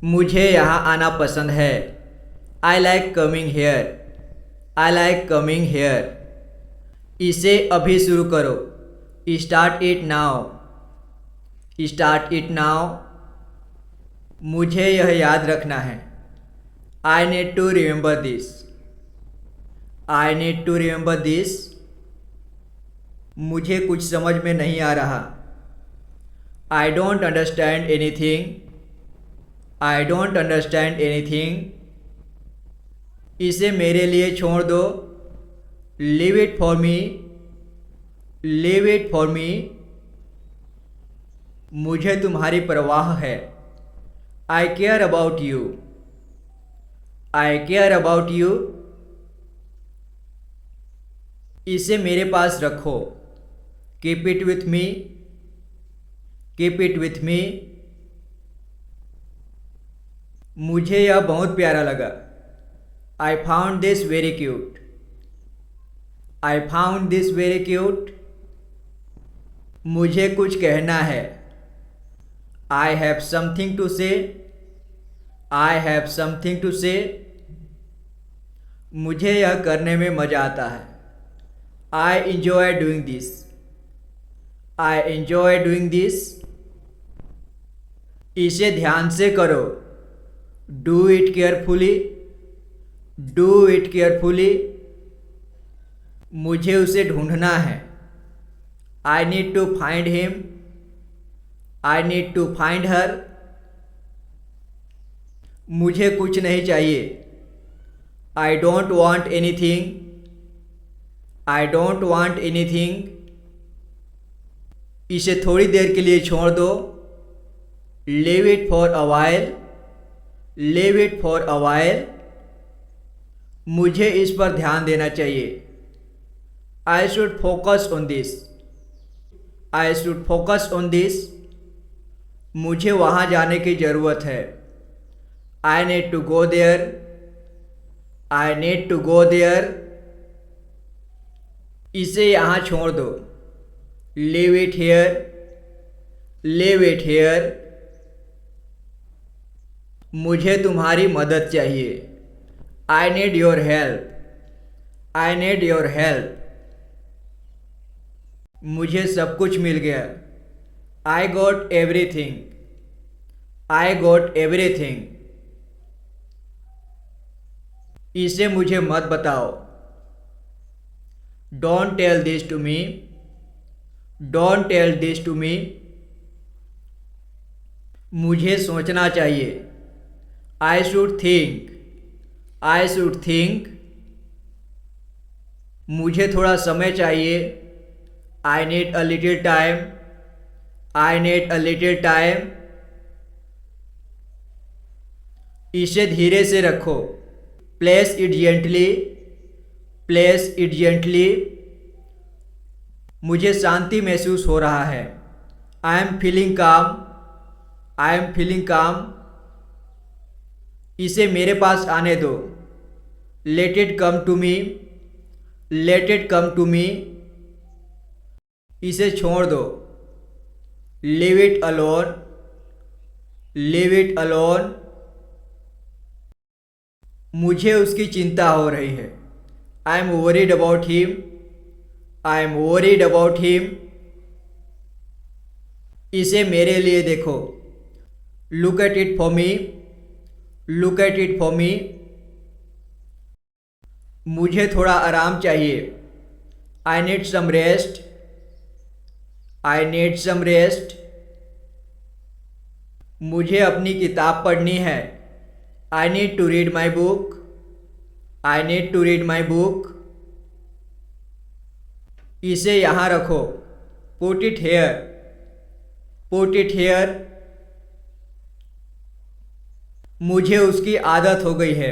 मुझे यहाँ आना पसंद है। I like coming here. I like coming here. इसे अभी शुरू करो। Start it now. Start it now. मुझे यह याद रखना है। I need to remember this. I need to remember this. मुझे कुछ समझ में नहीं आ रहा। I don't understand anything. I don't understand anything. इसे मेरे लिए छोड़ दो। Leave it for me. Leave it for me. मुझे तुम्हारी परवाह है। आई care about you. I care about you. इसे मेरे पास रखो। Keep it with me. Keep it with me. मुझे यह बहुत प्यारा लगा। I found this very cute. I found this very cute. मुझे कुछ कहना है। आई हैव समथिंग टू से। आई हैव समथिंग टू से। मुझे यह करने में मज़ा आता है। I enjoy doing this. I enjoy doing this. इसे ध्यान से करो। Do it carefully. Do it carefully. मुझे उसे ढूंढना है। I need to find him. I need to find her. मुझे कुछ नहीं चाहिए। I don't want anything. I don't want anything. इसे थोड़ी देर के लिए छोड़ दो। Leave it for a while. Leave it for a while. मुझे इस पर ध्यान देना चाहिए। I should focus on this. I should focus on this. मुझे वहाँ जाने की ज़रूरत है। I need to go there. I need to go there. इसे यहाँ छोड़ दो। Leave it here. Leave it here. मुझे तुम्हारी मदद चाहिए। I need your help. I need your help. मुझे सब कुछ मिल गया। I got everything. I got everything. इसे मुझे मत बताओ। Don't tell this to me. Don't tell this to me. मुझे सोचना चाहिए। I should think. I should think. मुझे थोड़ा समय चाहिए। I need a little time. I need a little time. इसे धीरे से रखो। Place it gently. Place it gently. मुझे शांति महसूस हो रहा है। आई एम फीलिंग काम। आई एम फीलिंग काम। इसे मेरे पास आने दो। Let it come to me. Let it come to me. इसे छोड़ दो। Leave it alone. Leave it alone. मुझे उसकी चिंता हो रही है। I am worried about him. I am worried about him. इसे मेरे लिए देखो। Look at it for me. Look at it for me. मुझे थोड़ा आराम चाहिए। I need some rest. I need some rest. मुझे अपनी किताब पढ़नी है। I need to read my book. I need to read my book. इसे यहाँ रखो। Put it here. Put it here. मुझे उसकी आदत हो गई है।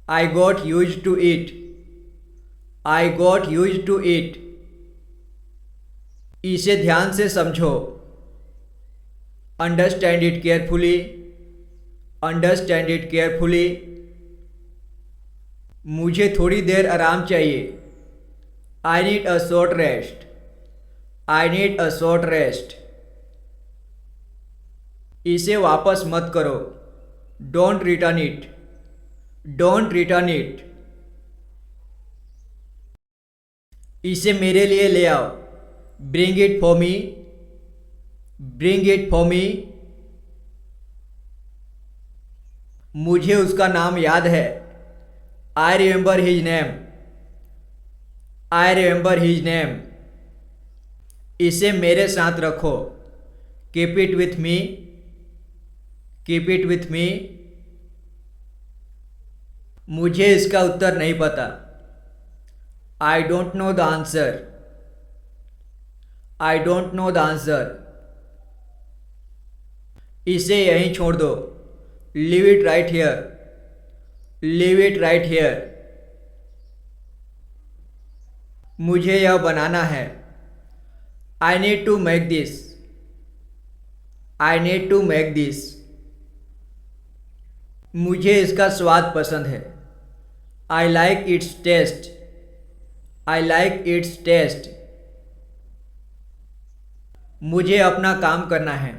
I got use to it. I got use to it. इसे ध्यान से समझो। Understand it carefully. Understand it carefully. मुझे थोड़ी देर आराम चाहिए। I need a short rest. I need a short rest. इसे वापस मत करो। Don't return it. Don't return it. इसे मेरे लिए ले आओ। Bring it for me. Bring it for me. मुझे उसका नाम याद है। I remember his name. I remember his name. इसे मेरे साथ रखो। Keep it with me. Keep it with me. मुझे इसका उत्तर नहीं पता। I don't know the answer. I don't know the answer. इसे यहीं छोड़ दो। Leave it right here. Leave it right here. मुझे यह बनाना है। I need to make this. I need to make this. मुझे इसका स्वाद पसंद है। I like its taste. I like its taste. मुझे अपना काम करना है।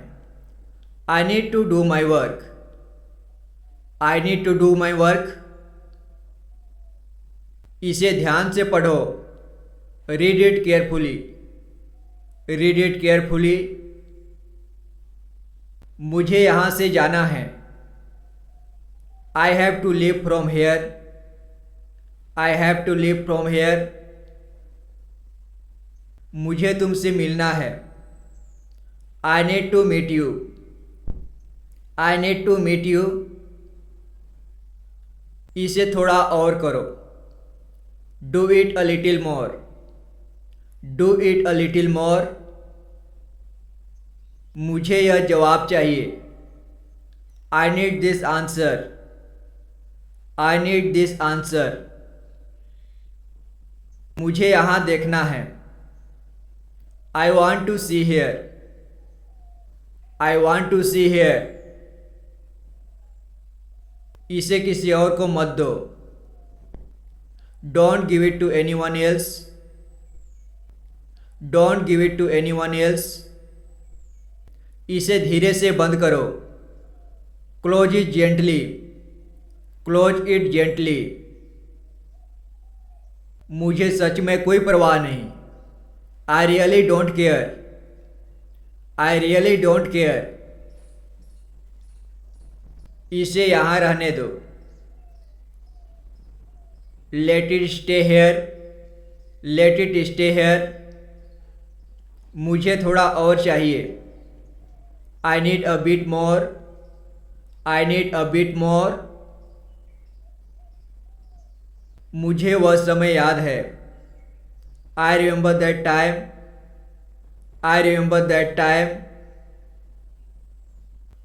I need to do my work. I need to do my work. इसे ध्यान से पढ़ो। Read it carefully. Read it carefully. मुझे यहाँ से जाना है। I have to leave from here. I have to leave from here. मुझे तुमसे मिलना है। I need to meet you. I need to meet you. इसे थोड़ा और करो। Do it a little more. Do it a little more. मुझे यह जवाब चाहिए। I need this answer. I need this answer. मुझे यहाँ देखना है। I want to see here. I want to see here. इसे किसी और को मत दो। Don't give it to anyone else. Don't give it to anyone else. इसे धीरे से बंद करो। Close it gently. Close it gently. मुझे सच में कोई परवाह नहीं। I really don't care. I really don't care. इसे यहाँ रहने दो। Let it stay here. Let it stay here. मुझे थोड़ा और चाहिए। I need a bit more. I need a bit more. मुझे वह समय याद है। I remember that time. I remember that time.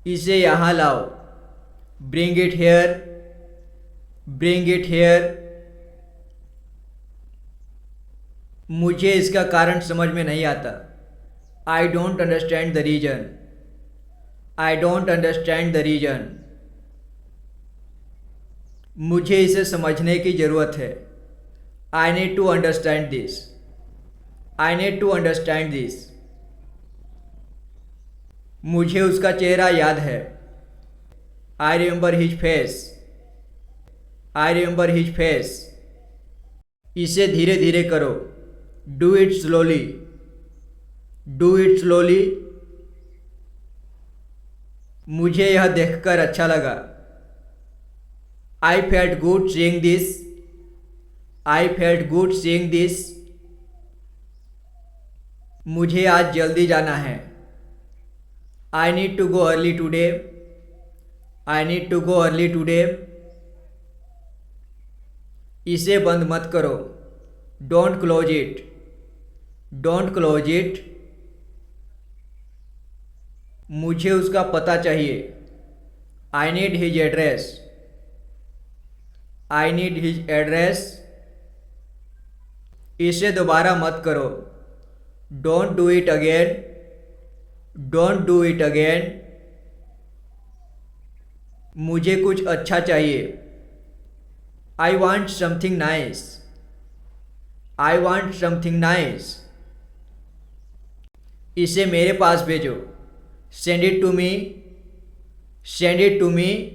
इसे यहाँ लाओ। Bring it here. Bring it here. मुझे इसका कारण समझ में नहीं आता। I don't understand the reason. I don't understand the reason. मुझे इसे समझने की ज़रूरत है। I need to understand this. I need to understand this. मुझे उसका चेहरा याद है। I remember his face. I remember his face. इसे धीरे धीरे करो। Do it slowly. Do it slowly. मुझे यह देखकर अच्छा लगा। I felt good seeing this. I felt good seeing this. मुझे आज जल्दी जाना है। I need to go early today. I need to go early today. इसे बंद मत करो। Don't close it. Don't close it. मुझे उसका पता चाहिए। I need his address. I need his address. इसे दोबारा मत करो। Don't do it again. Don't do it again. मुझे कुछ अच्छा चाहिए। I want something nice. I want something nice. इसे मेरे पास भेजो। Send it to me. Send it to me.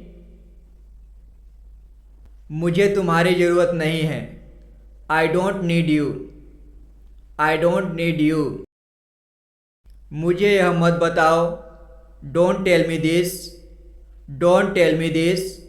मुझे तुम्हारी ज़रूरत नहीं है। I don't need you. I don't need you. मुझे यह मत बताओ। Don't tell me this. Don't tell me this.